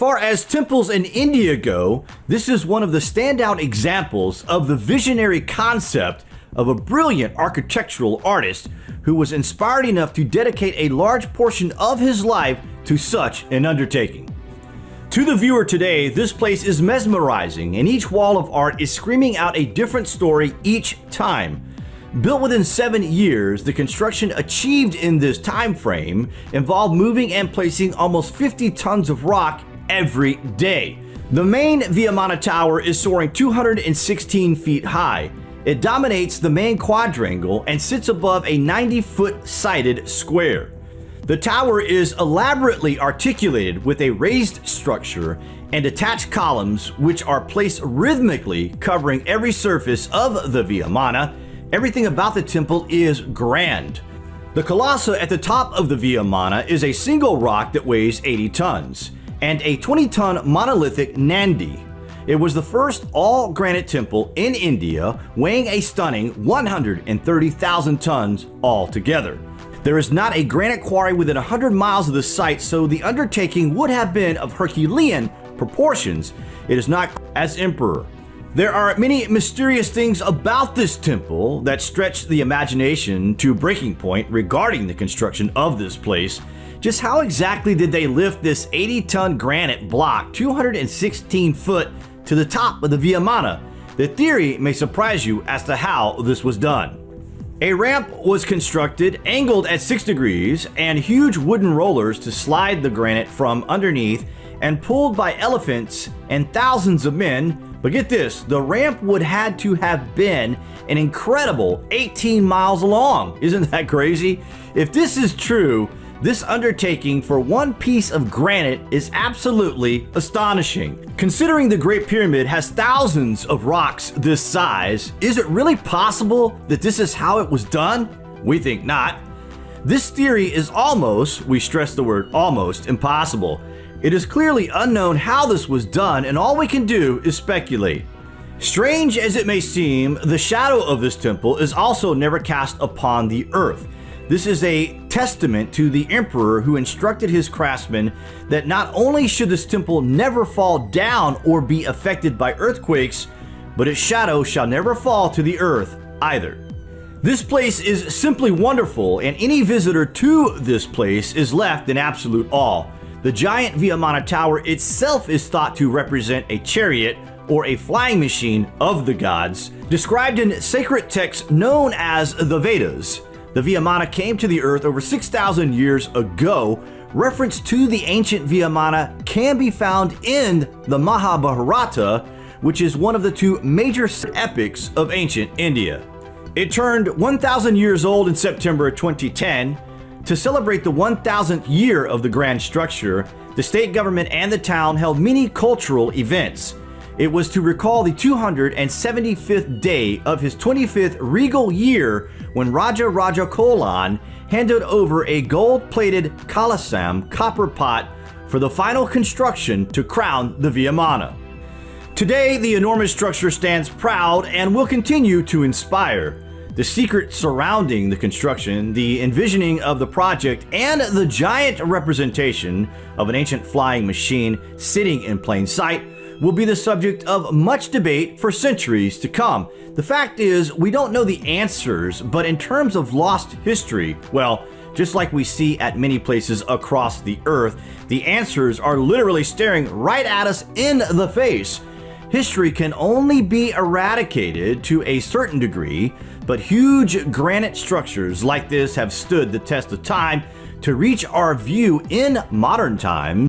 far as temples in India go, this is one of the standout examples of the visionary concept of a brilliant architectural artist who was inspired enough to dedicate a large portion of his life to such an undertaking. To the viewer today, this place is mesmerizing, and each wall of art is screaming out a different story each time. Built within 7 years, the construction achieved in this time frame involved moving and placing almost 50 tons of rock every day. The main Vihara tower is soaring 216 feet high. It dominates the main quadrangle and sits above a 90-foot sided square. The tower is elaborately articulated with a raised structure and attached columns which are placed rhythmically covering every surface of the Vihara. Everything about the temple is grand. The Kalasa at the top of the Vihara is a single rock that weighs 80 tons and a 20-ton monolithic Nandi. It was the first all-granite temple in India, weighing a stunning 130,000 tons altogether. There is not a granite quarry within 100 miles of the site, so the undertaking would have been of Herculean proportions. It is not as emperor. There are many mysterious things about this temple that stretch the imagination to breaking point regarding the construction of this place. Just how exactly did they lift this 80-ton granite block 216 foot to the top of the Vihara? The theory may surprise you as to how this was done. A ramp was constructed, angled at 6 degrees, and huge wooden rollers to slide the granite from underneath and pulled by elephants and thousands of men. But get this, the ramp would had to have been an incredible 18 miles long. Isn't that crazy? If this is true, this undertaking for one piece of granite is absolutely astonishing. Considering the Great Pyramid has thousands of rocks this size, is it really possible that this is how it was done? We think not. This theory is almost, we stress the word almost, impossible. It is clearly unknown how this was done, and all we can do is speculate. Strange as it may seem, the shadow of this temple is also never cast upon the earth. This is a testament to the emperor who instructed his craftsmen that not only should this temple never fall down or be affected by earthquakes, but its shadow shall never fall to the earth either. This place is simply wonderful, and any visitor to this place is left in absolute awe. The giant Vihara tower itself is thought to represent a chariot or a flying machine of the gods, described in sacred texts known as the Vedas. The Vihara came to the earth over 6,000 years ago. Reference to the ancient Vihara can be found in the Mahabharata, which is one of the 2 major epics of ancient India. It turned 1,000 years old in September 2010. To celebrate the 1,000th year of the grand structure, the state government and the town held many cultural events. It was to recall the 275th day of his 25th regal year when Raja Cholan handed over a gold-plated kalasam copper pot for the final construction to crown the Vihara. Today, the enormous structure stands proud and will continue to inspire. The secret surrounding the construction, the envisioning of the project, and the giant representation of an ancient flying machine sitting in plain sight will be the subject of much debate for centuries to come. The fact is, we don't know the answers, but in terms of lost history, well, just like we see at many places across the earth, the answers are literally staring right at us in the face. History can only be eradicated to a certain degree, but huge granite structures like this have stood the test of time to reach our view in modern times.